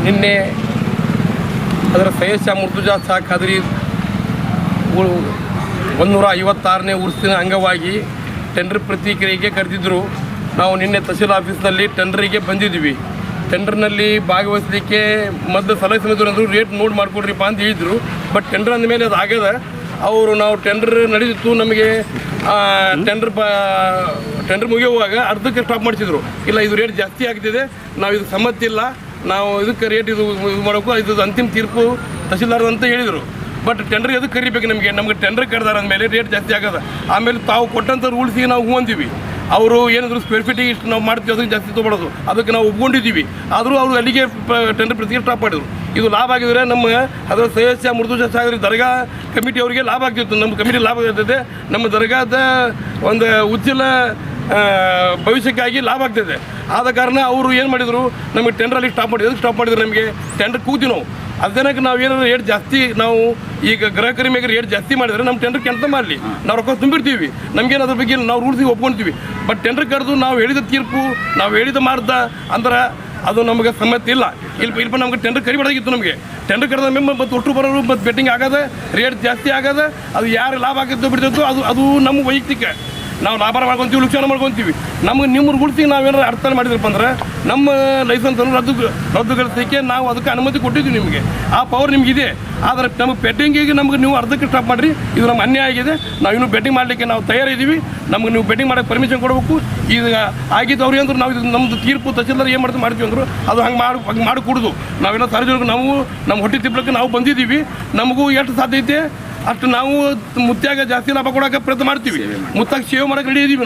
ನಿನ್ನೆ ಅದರ ಸೈಯದ್ ಶಾ ಮುರ್ತುಜಾ ಶಾ ಖಾದ್ರಿ 156ನೇ ಉರ್ಸಿನ ಅಂಗವಾಗಿ ಟೆಂಡರ್ ಪ್ರತಿಕ್ರಿಯೆಗೆ ಕರೆದಿದ್ದರು. ನಾವು ನಿನ್ನೆ ತಹಸೀಲ್ ಆಫೀಸ್ನಲ್ಲಿ ಟೆಂಡರಿಗೆ ಬಂದಿದ್ವಿ. ಟೆಂಡರ್ನಲ್ಲಿ ಭಾಗವಹಿಸಲಿಕ್ಕೆ ಮೊದಲು ಸಲಹೆ ಸಮಿತಿಯವರು ಅಂದರು ರೇಟ್ ನೋಡಿ ಮಾಡಿಕೊಡ್ರಿಪ್ಪ ಅಂತ ಹೇಳಿದರು. ಬಟ್ ಟೆಂಡರ್ ಅಂದಮೇಲೆ ಅದು ಆಗ್ಯದ. ಅವರು ನಾವು ಟೆಂಡರ್ ನಡೆದಿತ್ತು, ನಮಗೆ ಟೆಂಡರ್ ಮುಗಿಯುವಾಗ ಅರ್ಧಕ್ಕೆ ಸ್ಟಾಪ್ ಮಾಡಿಸಿದ್ರು. ಇಲ್ಲ, ಇದು ರೇಟ್ ಜಾಸ್ತಿ ಆಗ್ತಿದೆ, ನಾವು ಇದು ಸಮ್ಮತಿಲ್ಲ, ನಾವು ಇದಕ್ಕೆ ರೇಟ್ ಇದು ಮಾಡೋಕ್ಕೂ ಇದು ಅಂತಿಮ ತೀರ್ಪು ತಹಸೀಲ್ದಾರ್ ಅಂತ ಹೇಳಿದರು. ಬಟ್ ಟೆಂಡರ್ ಎದಕ್ಕೆ ಕರಿಬೇಕು? ನಮಗೆ ಟೆಂಡರ್ ಕರೆದಾರ ಅಂದಮೇಲೆ ರೇಟ್ ಜಾಸ್ತಿ ಆಗೋದ. ಆಮೇಲೆ ತಾವು ಕೊಟ್ಟಂಥ ರೂಲ್ಸಿಗೆ ನಾವು ಹೂ ಅಂತೀವಿ. ಅವರು ಏನಾದರೂ ಸ್ಕ್ವೇರ್ ಫೀಟಿಗೆ ಇಷ್ಟು ನಾವು ಮಾಡ್ತೀವಿ, ಅದಕ್ಕೆ ಜಾಸ್ತಿ ತೊಗೊಳೋದು, ಅದಕ್ಕೆ ನಾವು ಒಪ್ಕೊಂಡಿದ್ದೀವಿ. ಆದರೂ ಅವರು ಅಲ್ಲಿಗೆ ಟೆಂಡರ್ ಪ್ರತಿಗೆ ಸ್ಟಾಪ್ ಮಾಡಿದರು. ಇದು ಲಾಭ ಆಗಿದ್ರೆ ನಮ್ಮ ಅದರ ಸೈಯದ್ ಶಾ ಮುರ್ತುಜಾ ಶಾ ದರ್ಗಾ ಕಮಿಟಿ ಅವರಿಗೆ ಲಾಭ ಆಗ್ತಿತ್ತು. ನಮ್ಮ ಕಮಿಟಿ ಲಾಭ ಆಗ್ತದೆ, ನಮ್ಮ ದರ್ಗಾದ ಒಂದು ಉಜ್ವಲ ಭವಿಷ್ಯಕ್ಕಾಗಿ ಲಾಭ ಆಗ್ತದೆ. ಆದ ಕಾರಣ ಅವರು ಏನು ಮಾಡಿದರು, ನಮಗೆ ಟೆಂಡ್ರಲ್ಲಿ ಸ್ಟಾಪ್ ಮಾಡಿದ್ರು. ಸ್ಟಾಪ್ ಮಾಡಿದ್ರು, ನಮಗೆ ಟೆಂಡರ್ ಕೂಗ್ತೀವಿ ನಾವು. ಅದಕ್ಕೆ ನಾವು ಏನಾದ್ರು ರೇಟ್ ಜಾಸ್ತಿ, ನಾವು ಈಗ ಗ್ರಾಹಕರ ಮೇಲೆ ರೇಟ್ ಜಾಸ್ತಿ ಮಾಡಿದರೆ ನಮ್ಮ ಟೆಂಡರ್ ಕೆಲಸ ಮಾಡಲಿ, ನಾವು ರೊಕ್ಕ ತುಂಬಿರ್ತೀವಿ, ನಮಗೇನು ಅದ್ರ ಬಗ್ಗೆ ನಾವು ರೂಲ್ಸಿಗೆ ಒಪ್ಕೊಳ್ತೀವಿ. ಬಟ್ ಟೆಂಡರ್ ಕರೆದು ನಾವು ಹೇಳಿದ ತೀರ್ಪು, ನಾವು ಹೇಳಿದ ಮಾಡ್ದ ಅಂದ್ರೆ ಅದು ನಮಗೆ ಸಮ್ಮತಿ ಇಲ್ಲ. ಇಲ್ಲಿ ನಮ್ಗೆ ಟೆಂಡರ್ ಕರಿಬಾರ್ದಾಗಿತ್ತು. ನಮಗೆ ಟೆಂಡರ್ ಕರೆದ ಮೇಲೆ ಮತ್ತು ಒಟ್ಟು ಬರೋರು ಮತ್ತು ಬೆಟ್ಟಿಂಗ್ ಆಗೋದು, ರೇಟ್ ಜಾಸ್ತಿ ಆಗೋದು, ಅದು ಯಾರು ಲಾಭ ಆಗಿತ್ತು ಬಿಡ್ತಿತ್ತು ಅದು ನಮ್ಮ ವೈಯಕ್ತಿಕ. ನಾವು ಲಾಭ ಮಾಡ್ಕೊತೀವಿ, ಲುಕ್ಷಾನ ಮಾಡ್ಕೊತೀವಿ. ನಮಗೆ ನಿಮ್ಮ ರೂಲ್ಸಿಗೆ ನಾವೇನಾರು ಅರ್ಥ ಮಾಡಿದ್ರಪ್ಪ ಅಂದ್ರೆ ನಮ್ಮ ಲೈಸೆನ್ಸನ್ನು ರದ್ದುಗೊಳಿಸಲಿಕ್ಕೆ ನಾವು ಅದಕ್ಕೆ ಅನುಮತಿ ಕೊಟ್ಟಿದ್ದೀವಿ. ನಿಮಗೆ ಆ ಪವರ್ ನಿಮಗಿದೆ. ಆದರೆ ನಮಗೆ ಬೆಟ್ಟಿಂಗಿಗೆ ನಮಗೆ ನೀವು ಅರ್ಧಕ್ಕೆ ಸ್ಟಾಪ್ ಮಾಡಿರಿ, ಇದು ನಮ್ಮ ಅನ್ಯಾಯ ಆಗಿದೆ. ನಾವು ಇನ್ನೂ ಬೆಟ್ಟಿಂಗ್ ಮಾಡಲಿಕ್ಕೆ ನಾವು ತಯಾರಿದ್ದೀವಿ. ನಮಗೆ ನೀವು ಬೆಟ್ಟಿಂಗ್ ಮಾಡೋಕ್ಕೆ ಪರ್ಮಿಷನ್ ಕೊಡಬೇಕು. ಈಗ ಆಗಿದ್ದು ಅವ್ರು ಅಂದ್ರೆ ನಾವು ಇದು ನಮ್ಮದು ತೀರ್ಪು ತಹಸೀಲ್ದಾರ್ ಏನು ಮಾಡ್ತೀವಿ ಅಂದರು, ಅದು ಹಂಗೆ ಮಾಡಿ ಕೊಡೋದು. ನಾವೆಲ್ಲ ಸಾರ್ವಜನಿಕರು ನಾವು ನಮ್ಮ ಹೊಟ್ಟೆ ತಿಪ್ಪಲಕ್ಕೆ ನಾವು ಬಂದಿದ್ದೀವಿ. ನಮಗೂ ಎಷ್ಟು ಸಾಧ್ಯ ಐತೆ ಅಷ್ಟು ನಾವು ಮುತ್ಯಾಗ ಜಾಸ್ತಿ ಲಾಭ ಕೊಡೋಕೆ ಪ್ರಯತ್ನ ಮಾಡ್ತೀವಿ. ಮುತ್ತಾಗ ಸೇವೆ ಮಾಡೋಕೆ ರೆಡಿ ಇದ್ದೀವಿ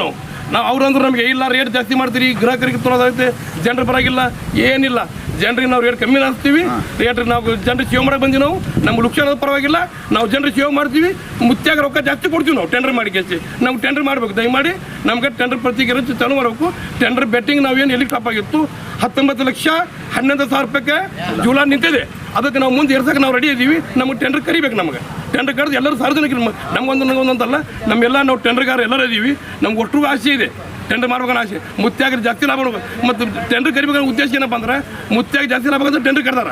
ನಾವು ಅವ್ರಂದ್ರೆ ನಮಗೆ ಇಲ್ಲ ರೇಟ್ ಜಾಸ್ತಿ ಮಾಡ್ತೀರಿ, ಗ್ರಾಹಕರಿಗೆ ತೊಗೊಳೋದೈತೆ, ಜನರ ಪರವಾಗಿಲ್ಲ, ಏನಿಲ್ಲ. ಜನರಿಗೆ ನಾವು ರೇಟ್ ಕಮ್ಮಿ ಹಾಕ್ತೀವಿ. ರೇಟ್ ನಾವು ಜನರಿಗೆ ಸೇವೆ ಮಾಡೋಕೆ ಬಂದು ನಾವು ನಮ್ಗೆ ಲುಕ್ಷಾನ ಪರವಾಗಿಲ್ಲ, ನಾವು ಜನರಿಗೆ ಸೇವೆ ಮಾಡ್ತೀವಿ. ಮುತ್ಯಾಗ ರೊಕ್ಕ ಜಾಸ್ತಿ ಕೊಡ್ತೀವಿ. ನಾವು ಟೆಂಡರ್ ಮಾಡಿ ಕೇಳಿ ನಾವು ಟೆಂಡರ್ ಮಾಡಬೇಕು. ದಯಮಾಡಿ ನಮ್ಗೆ ಟೆಂಡರ್ ಪ್ರತಿಕ್ರಿಯೆ ಚಾಲು ಮಾಡಬೇಕು. ಟೆಂಡರ್ ಬೆಟ್ಟಿಂಗ್ ನಾವೇನು ಎಲ್ಲಿ ಟಾಪ್ ಆಗಿತ್ತು 19,11,000 ರೂಪಾಯಿಗೆ ಜೂಲ ನಿಂತಿದೆ. ಅದಕ್ಕೆ ನಾವು ಮುಂದೆ ಏರ್ಸಕ್ಕೆ ನಾವು ರೆಡಿ ಇದ್ದೀವಿ. ನಮಗೆ ಟೆಂಡರ್ ಕರಿಬೇಕು. ನಮಗೆ ಟೆಂಡರ್ ಕರೆದು ಎಲ್ಲರೂ ಸಾರ್ವಜನಿಕರು ನಮಗೊಂದಂತಲ್ಲ, ನಮ್ಮೆಲ್ಲ ನಾವು ಟೆಂಡರ್ಗಾರ ಎಲ್ಲರೂ ಇದ್ದೀವಿ. ನಮ್ಗೆ ಒಟ್ಟು ಆಸೆ ಇದೆ, ಟೆಂಡರ್ ಮಾಡ್ಬೇಕನ್ನೋ ಆಸೆ. ಮುತ್ಯಾಗ ಜಾಸ್ತಿ ಲಾಭ ಮಾಡ್ಬೇಕು. ಮತ್ತು ಟೆಂಡರ್ ಕರಿಬೇಕನ್ನೋ ಉದ್ದೇಶ ಏನಪ್ಪ ಅಂದ್ರೆ ಮುತ್ಯಾಗ ಜಾಸ್ತಿ ಲಾಭ ಅಂದ್ರೆ ಟೆಂಡರ್ ಕರೆದಾರ.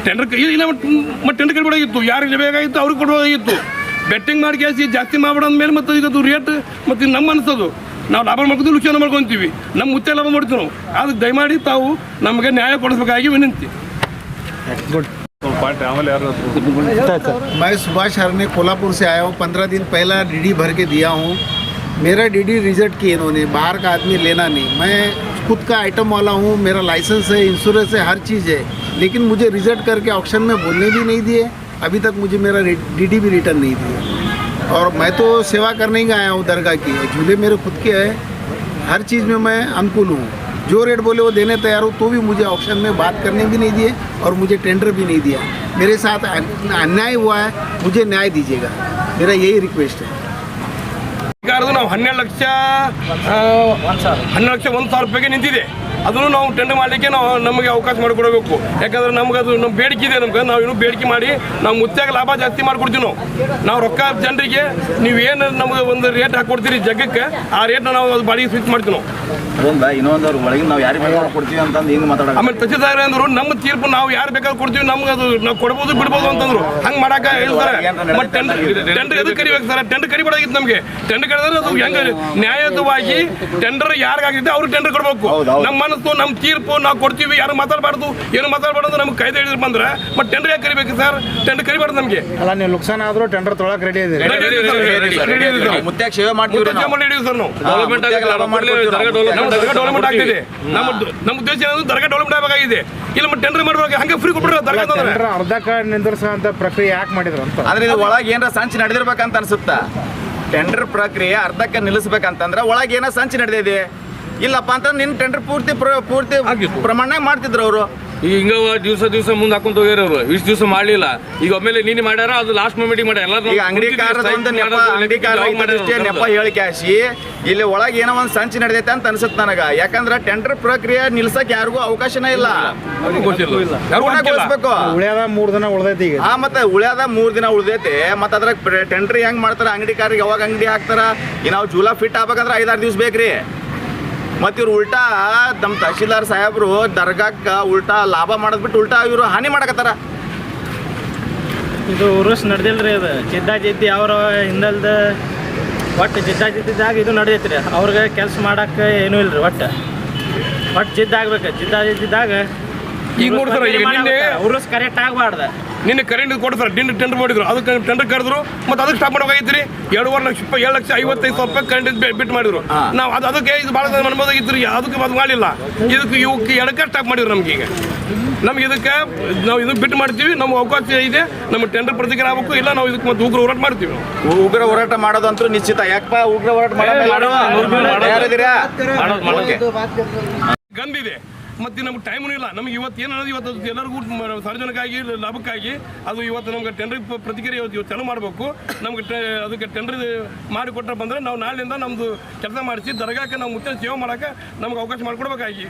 ಟೆಂಡರ್ ಇಲ್ಲ ಮತ್ತು ಟೆಂಡರ್ ಕರಿಬೋದಾಗಿತ್ತು, ಯಾರಿಗೆ ಬೇಕಾಗಿತ್ತು ಅವ್ರಿಗೆ ಕೊಡೋದಾಗಿತ್ತು. ಬೆಟ್ಟಿಂಗ್ ಮಾಡಿ ಕೇಸಿ ಜಾಸ್ತಿ ಮಾಡ್ಬಿಡೋ ಮೇಲೆ ಮತ್ತು ಈಗ ಅದು ರೇಟ್ ಮತ್ತು ನಮ್ಮ ಅನಿಸೋದು ನಾವು ಲಾಭ ಮಾಡ್ಕೊತೀವಿ, ಲುಕ್ಷಾನ ಮಾಡ್ಕೊತೀವಿ. ನಮ್ಮ ಮುತ್ಯ ಲಾಭ ಮಾಡ್ತೀವಿ ನಾವು. ಅದಕ್ಕೆ ದಯಮಾಡಿ ತಾವು ನಮಗೆ ನ್ಯಾಯ ಕೊಡಿಸ್ಬೇಕಾಗಿ ವಿನಂತಿ. मैं सुभाष हरने कोल्हापुर से आया हूँ. 15 दिन पहला डीडी भर के दिया हूँ. मेरा डीडी रिजेक्ट किए इन्होंने. बाहर का आदमी लेना नहीं. मैं खुद का आइटम वाला हूँ, मेरा लाइसेंस है, इंश्योरेंस है, हर चीज़ है. लेकिन मुझे रिजेक्ट करके ऑक्शन में बोलने भी नहीं दिए. अभी तक मुझे मेरा डीडी भी रिटर्न नहीं दिया. और मैं तो सेवा करने ही आया हूँ दरगाह की. झूले मेरे खुद के हैं. हर चीज़ में मैं अनुकूल हूँ. जो रेट बोले वो देने तैयार हो, तो भी मुझे ऑप्शन में बात करने भी नहीं दिए और मुझे टेंडर भी नहीं दिया. मेरे साथ अन्याय हुआ है, मुझे न्याय दीजिएगा. मेरा यही रिक्वेस्ट है. ನಾವು 12,01,000 ರೂಪಾಯಿಗೆ ನಿಂತಿದೆ. ಅದನ್ನು ನಾವು ಟೆಂಡರ್ ಮಾಡಲಿಕ್ಕೆ ನಮಗೆ ಅವಕಾಶ ಮಾಡಿಕೊಡಬೇಕು. ಯಾಕಂದ್ರೆ ನಮ್ಗೆ ಅದು ನಮ್ಮ ಬೇಡಿಕೆ ಇದೆ. ನಾವು ಇನ್ನೂ ಬೇಡಿಕೆ ಮಾಡಿ ನಾವು ಮುತ್ಯಾಗ ಲಾಭ ಜಾಸ್ತಿ ಮಾಡಿಕೊಡ್ತೀವಿ. ನಾವು ರೊಕ್ಕ ಜನರಿಗೆ ನೀವೇನು ನಮಗೆ ಒಂದು ರೇಟ್ ಹಾಕ್ಕೊಡ್ತೀರಿ ಜಗಕ್ಕೆ, ಆ ರೇಟ್ನ ನಾವು ಅದು ಬಾಡಿಗೆ ಸ್ವಿಚ್ ಮಾಡ್ತೀವಿ ನಾವು. ಅದೊಂದು ಇನ್ನೊಂದವ್ರು ಒಳಗೆ ನಾವು ಯಾರಿಗೆ ಬೇಕಾದ್ರೂ ಕೊಡ್ತೀವಿ ಅಂತಂದು ಹಿಂಗೆ ಮಾತಾಡೋದು. ಆಮೇಲೆ ತಹಸೀಲ್ದಾರ್ ಅಂದರು ನಮ್ಮ ತೀರ್ಪು ನಾವು ಯಾರು ಬೇಕಾದ್ರೂ ಕೊಡ್ತೀವಿ, ನಮ್ಗೆ ಅದು ನಾವು ಕೊಡ್ಬೋದು ಬಿಡ್ಬೋದು ಅಂತಂದ್ರು. ಹಂಗೆ ಮಾಡಕ್ಕೆ ಹೇಳ್ತಾರೆ. ಮತ್ತು ಟೆಂಡರ್ ಎದಕ್ಕೆ ಕರಿಬೇಕು ಸರ್? ಟೆಂಡರ್ ಕರಿಬೋದಾಗಿತ್ತು. ನಮಗೆ ಟೆಂಡರ್ ಕರೆದ್ರೆ ಅದು ಹೆಂಗೆ ನ್ಯಾಯಯುತವಾಗಿ ಟೆಂಡರ್ ಯಾರಿಗಾಗಿದೆ ಅವ್ರಿಗೆ ಟೆಂಡರ್ ಕೊಡಬೇಕು. ನಮ್ಮ ಮನಸ್ಸು ನಮ್ಮ ತೀರ್ಪು ನಾವು ಕೊಡ್ತೀವಿ. ಯಾರು ಮಾತಾಡಬಾರ್ದು, ಏನು ಮಾತಾಡಬಾರ್ದು ಅಂತ ನಮ್ಗೆ ಕಾಯ್ದೆ ಹಿಡಿದ್ರು ಬಂದ್ರೆ ಮತ್ತೆ ಟೆಂಡರ್ ಯಾಕೆ ಕರಿಬೇಕು ಸರ್? ಟೆಂಡರ್ ಕರಿಬಾರ್ದು ನಮಗೆ. ಅಲ್ಲ, ನೀವು ಲುಕ್ಸಾನ ಆದರೂ ಟೆಂಡರ್ ತೊಗೊಳಕ್ಕೆ ರೆಡಿ ಇದೆ. ಮುತ್ಯಾಗ ಸೇವೆ ಮಾಡ್ತೀವಿ ಸರ್ ನಾವು. ಡೆವಲಪ್ಮೆಂಟ್ ಆಗ್ತಿದೆ. ನಮ್ಮ ಉದ್ದೇಶ ಏನಂದ್ರೆ ದರ್ಗಾ ಡೆವಲಪ್ಮೆಂಟ್ ಆಗಬೇಕಾಗಿದೆ. ಇಲ್ಲ ಮತ್ತೆ ಟೆಂಡರ್ ಮಾಡ್ಬೇಕು, ಹಂಗೆ ಫ್ರೀ ಕೊಟ್ಬಿಟ್ರೆ ದರ್ಗಾ ಅರ್ಧಕ್ಕೆ ನಿಂದಿರಿಸುವಂತ ಪ್ರಕ್ರಿಯೆ ಯಾಕೆ ಮಾಡಿದ್ರು ಅಂತ. ಆದ್ರೆ ಇದು ಒಳಗೆ ಏನಾರ ಸಂಚು ನಡೆದಿರ್ಬೇಕಂತ ಅನ್ಸುತ್ತಾ? ಟೆಂಡರ್ ಪ್ರಕ್ರಿಯೆ ಅರ್ಧಕ್ಕೆ ನಿಲ್ಲಿಸ್ಬೇಕಂತಂದ್ರೆ ಒಳಗೆ ಏನೋ ಸಂಚು ನಡೆದಿದೆ. ಇಲ್ಲಪ್ಪ ಅಂತಂದ್ರೆ ನಿನ್ನ ಟೆಂಡರ್ ಪೂರ್ತಿ ಪ್ರಮಾಣ ಮಾಡ್ತಿದ್ರು ಅವರು. ಈಗ ಹಿಂಗ ದಿವಸ ಮುಂದೆ ಹಾಕೊಂಡ್ ಹೋಗ್ಯಾರ ಅವರು. ಇಷ್ಟು ದಿವಸ ಮಾಡ್ಲಿಲ್ಲ. ಈಗ ಒಮ್ಮೆಲೆ ನೀನು ಮಾಡ್ಯಾರ, ಅದು ಲಾಸ್ಟ್ ಮೂಮೆಂಟಿಗೆ ಮಾಡ್ಯಾರ. ಈಗ ಅಂಗಡಿಕಾರದ ನೆಪ ಹೇಳಿಕೆ ಹಾಸಿ ಇಲ್ಲಿ ಒಳಗೆ ಏನೋ ಒಂದು ಸಂಚು ನಡೆದೈತೆ ಅಂತ ಅನ್ಸುತ್ತೆ ನನಗೆ. ಯಾಕಂದ್ರೆ ಟೆಂಡರ್ ಪ್ರಕ್ರಿಯೆ ನಿಲ್ಸಕ್ಕೆ ಯಾರಿಗೂ ಅವಕಾಶನೇ ಇಲ್ಲ. ಉಳಿಯಾದ 3 ದಿನ ಉಳ್ದೈತಿ ಈಗ. ಮತ್ತೆ ಉಳಿಯಾದ 3 ದಿನ ಉಳ್ದೈತೆ. ಮತ್ತೆ ಅದ್ರ ಟೆಂಡರ್ ಹೆಂಗ್ ಮಾಡ್ತಾರ? ಅಂಗಡಿಕಾರಿಗೆ ಯಾವಾಗ ಅಂಗಡಿ ಹಾಕ್ತಾರ? ನಾವು ಜೂಲ ಫಿಟ್ ಆಗ್ಬೇಕಂದ್ರೆ 5-6 ದಿವಸ ಬೇಕ್ರಿ. ಮತ್ತು ಇವ್ರು ಉಲ್ಟಾ ನಮ್ಮ ತಹಶೀಲ್ದಾರ್ ಸಾಹೇಬರು ದರ್ಗಾಕ್ಕೆ ಉಲ್ಟಾ ಲಾಭ ಮಾಡೋದ್ಬಿಟ್ಟು ಉಲ್ಟಾ ಇವರು ಹಾನಿ ಮಾಡಕತ್ತಾರ. ಇದು ಉರುಸ್ ನಡೆದಿಲ್ರಿ, ಇದು ಜಿದ್ದಿ ಅವ್ರ ಹಿಂದಲ್ದ ಒಟ್ಟು ಜಿದ್ದಿದ್ದಾಗ ಇದು ನಡೆದೈತಿ ರೀ. ಅವ್ರಿಗೆ ಕೆಲಸ ಮಾಡಕ್ಕೆ ಏನೂ ಇಲ್ರಿ. ಒಟ್ಟು ಜಿದ್ದಾಗ್ಬೇಕು. ಜಿದ್ದಿದ್ದಾಗ ಈಗ ನೋಡ್ತಾರೆ, ಈಗ ನಿನ್ನೆ ಉರುಸ್ ಕರೆಕ್ಟ್ ಆಗಬಾರ್ದು. ನಿನ್ನೆ ಕರೆಂಟ್ ಕೊಡ್ತಾರೆ, ಟೆಂಡರ್ ಮಾಡಿದ್ರು, ಅದಕ್ಕೆ ಟೆಂಡರ್ ಕರೆದ್ರು, ಮತ್ತು ಅದಕ್ಕೆ ಸ್ಟಾಪ್ ಮಾಡಬೇಕಾಗಿತ್ತು ರೀ. 2.5 ಲಕ್ಷ ರೂಪಾಯಿ, 7,55,000 ರೂಪಾಯಿ ಕರೆಂಟ್ ಬಿಟ್ಟು ಮಾಡಿದ್ರು. ನಾವು ಅದಕ್ಕೆ ಇದು ಭಾಳ ಅನ್ಬೋದಾಗಿತ್ತು ರೀ, ಅದಕ್ಕೆ ಅದು ಮಾಡಲಿಲ್ಲ. ಇದಕ್ಕೆ ಇವಕ್ಕೆ ಎಡಕ್ಕೆ ಸ್ಟಾಪ್ ಮಾಡಿದ್ರು. ನಮ್ಗೆ ಈಗ ಇದಕ್ಕೆ ನಾವು ಇದಕ್ಕೆ ಬಿಟ್ಟು ಮಾಡ್ತೀವಿ. ನಮ್ಗೆ ಅವಕಾಶ ಇದೆ, ನಮ್ಗೆ ಟೆಂಡರ್ ಪ್ರತಿಕ್ರಿಯೆ ಆಗಬೇಕು, ಇಲ್ಲ ನಾವು ಇದಕ್ಕೆ ಮತ್ತೆ ಉಗ್ರ ಹೋರಾಟ ಮಾಡ್ತೀವಿ. ಉಗ್ರ ಹೋರಾಟ ಮಾಡೋದಂತೂ ನಿಶ್ಚಿತ. ಯಾಕಪ್ಪ ಉಗ್ರ ಹೋರಾಟ ಗಂದಿದೆ, ಮತ್ತು ನಮ್ಗೆ ಟೈಮೂ ಇಲ್ಲ. ನಮ್ಗೆ ಇವತ್ತು ಏನು ಅನ್ನೋದು, ಇವತ್ತು ಎಲ್ಲರಿಗೂ ಸಾರ್ವಜನಿಕವಾಗಿ ಲಾಭಕ್ಕಾಗಿ ಅದು ಇವತ್ತು ನಮ್ಗೆ ಟೆಂಡರ್ ಪ್ರತಿಕ್ರಿಯೆ ಇವತ್ತು ಚಾಲೂ ಮಾಡಬೇಕು. ನಮ್ಗೆ ಅದಕ್ಕೆ ಟೆಂಡರ್ ಮಾಡಿಕೊಟ್ರೆ ಬಂದರೆ ನಾವು ನಾಳೆಯಿಂದ ನಮ್ಮದು ಕೆಲಸ ಮಾಡಿಸಿ ದರ್ಗಾಕ್ಕೆ ನಾವು ಮುಖ್ಯ ಸೇವೆ ಮಾಡೋಕ್ಕೆ ನಮ್ಗೆ ಅವಕಾಶ ಮಾಡಿಕೊಡ್ಬೇಕಾಗಿ.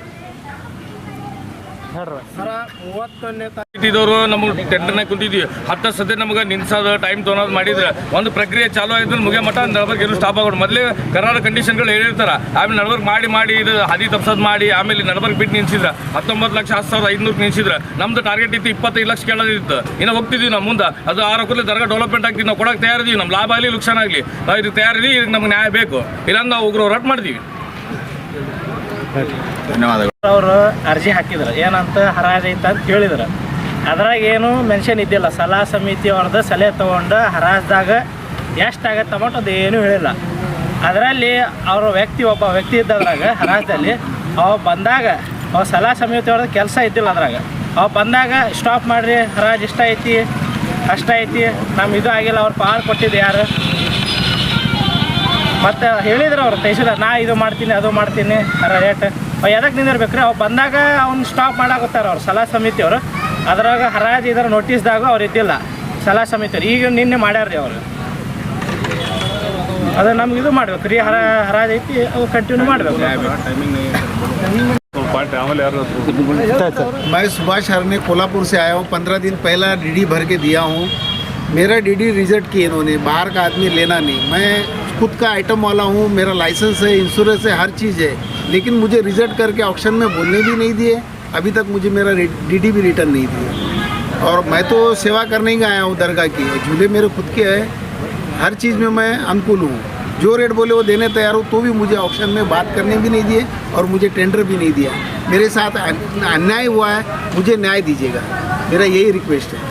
ಇದ್ದವರು ನಮಗೆ ಟೆಂಡರ್ನಾಗ ಕುಂತಿದ್ವಿ. 10 ಸದ್ಯ ನಮಗೆ ನಿಲ್ಸೋದು ಟೈಮ್ ತೊಗೊಳೋದು ಮಾಡಿದ್ರೆ ಒಂದು ಪ್ರಕ್ರಿಯೆ ಚಾಲೂ ಆಯ್ತು ಮುಗಿಯ ಮಟ್ಟ ನಡ್ಬರ್ಕ್ ಏನು ಸ್ಟಾಪ್ ಆಗೋದು. ಮೊದಲೇ ಕರಾರ ಕಂಡೀಷನ್ಗಳು ಹೇಳಿರ್ತಾರೆ. ಆಮೇಲೆ ನಡ್ಬರ್ಕ್ ಮಾಡಿ ಇದು ಹಾದಿ ತಪ್ಸೋದು ಮಾಡಿ ಆಮೇಲೆ ನಡ್ಬರ್ಕ್ ಬಿಟ್ಟು ನಿಲ್ಸಿದ್ರೆ 19,10,500 ನಿಲ್ಸಿದ್ರೆ ನಮ್ದು ಟಾರ್ಗೆಟ್ ಇತ್ತು 25 ಲಕ್ಷ ಕೇಳೋದಿತ್ತು. ಇನ್ನು ಹೋಗ್ತಿದ್ವಿ ನಾವು ಮುಂದೆ. ಅದು 6 ಕೂಡಲೇ ದರ್ಗಾ ಡೆವಲಪ್ಮೆಂಟ್ ಆಗ್ತೀವಿ. ನಾವು ಕೊಡೋಕೆ ತಯಾರಿದ್ದೀವಿ. ನಮ್ಮ ಲಾಭ ಆಗಲಿ ಲುಕ್ಷಾನ್ ಆಗಲಿ ನಾವು ಇದಕ್ಕೆ ತಯಾರಿದ್ದೀವಿ. ಇದಕ್ಕೆ ನಮ್ಗೆ ನ್ಯಾಯ ಬೇಕು, ಇಲ್ಲಾಂದ್ರೆ ನಾವು ಉಗ್ರ ಹೋರಾಟ ಮಾಡ್ತೀವಿ. ಧನ್ಯವಾದಗಳು. ಅವರು ಅರ್ಜಿ ಹಾಕಿದ್ರು, ಏನಂತ ಹರಾಜ್ ಐತೆ ಅಂತ ಕೇಳಿದ್ರು. ಅದ್ರಾಗ ಏನು ಮೆನ್ಷನ್ ಇದ್ದಿಲ್ಲ. ಸಲಹಾ ಸಮಿತಿ ಅವ್ರದ್ದು ಸಲಹೆ ತೊಗೊಂಡು ಹರಾಜ್ದಾಗ ಎಷ್ಟಾಗತ್ತೆ ಅಮೌಂಟ್ ಅದು ಏನೂ ಹೇಳಿಲ್ಲ. ಅದರಲ್ಲಿ ಒಬ್ಬ ವ್ಯಕ್ತಿ ಇದ್ದದ್ರಾಗ ಹರಾಜಲ್ಲಿ ಅವ ಬಂದಾಗ ಅವ ಸಲಹಾ ಸಮಿತಿ ಅವ್ರದ್ದು ಕೆಲಸ ಇದ್ದಿಲ್ಲ. ಅದ್ರಾಗ ಅವ ಬಂದಾಗ ಸ್ಟಾಪ್ ಮಾಡಿರಿ, ಹರಾಜ್ ಇಷ್ಟ ಐತಿ ಅಷ್ಟ ಐತಿ, ನಮ್ಮ ಇದು ಆಗಿಲ್ಲ, ಅವ್ರು ಪಾಲ್ ಕೊಟ್ಟಿದ್ದು ಯಾರು ಮತ್ತು ಹೇಳಿದ್ರು ಅವ್ರು ತಹಶೀಲ್ದಾರ್, ನಾ ಇದು ಮಾಡ್ತೀನಿ ಅದು ಮಾಡ್ತೀನಿ ರೇಟ್ ಎದಕ್ಕೆ ನಿಂದಿರ್ಬೇಕ್ರಿ. ಅವು ಬಂದಾಗ ಅವ್ನು ಸ್ಟಾಪ್ ಮಾಡಾಕತ್ತಾರ ಅವ್ರು ಸಲಹಾ ಸಮಿತಿಯವರು. ಅದ್ರಾಗ ಹರಾಜು ಇದರ ನೋಟಿಸ್ದಾಗ ಅವ್ರು ಇದ್ದಿಲ್ಲ ಸಲಹಾ ಸಮಿತಿಯವ್ರು. ಈಗ ನಿನ್ನೆ ಮಾಡ್ಯಾರ್ರಿ ಅವರು. ಅದು ನಮ್ಗೆ ಇದು ಮಾಡ್ಬೇಕು ರೀ, ಹರಾಜು ಐತಿ ಅವು ಕಂಟಿನ್ಯೂ ಮಾಡಬೇಕು. मैं सुभाष हरने कोल्हापुर से आया हूँ. 15 दिन पहला डीडी भर के दिया हूँ. मेरा डीडी रिजेक्ट किए इन्होंने. बाहर का आदमी लेना नहीं. मैं खुद का आइटम वाला हूँ, मेरा लाइसेंस है, इंश्योरेंस है, हर चीज़ है. लेकिन मुझे रिजेक्ट करके ऑक्शन में बोलने भी नहीं दिए. अभी तक मुझे मेरा डीडी भी रिटर्न नहीं दिया. और मैं तो सेवा करने ही आया हूँ दरगाह की. झूले मेरे खुद के हैं, हर चीज़ में मैं अनुकूल हूँ. जो रेट बोले वो देने तैयार हूँ, तो भी मुझे ऑक्शन में बात करने भी नहीं दिए और मुझे टेंडर भी नहीं दिया. मेरे साथ अन्याय हुआ है, मुझे न्याय दीजिएगा. मेरा यही रिक्वेस्ट है.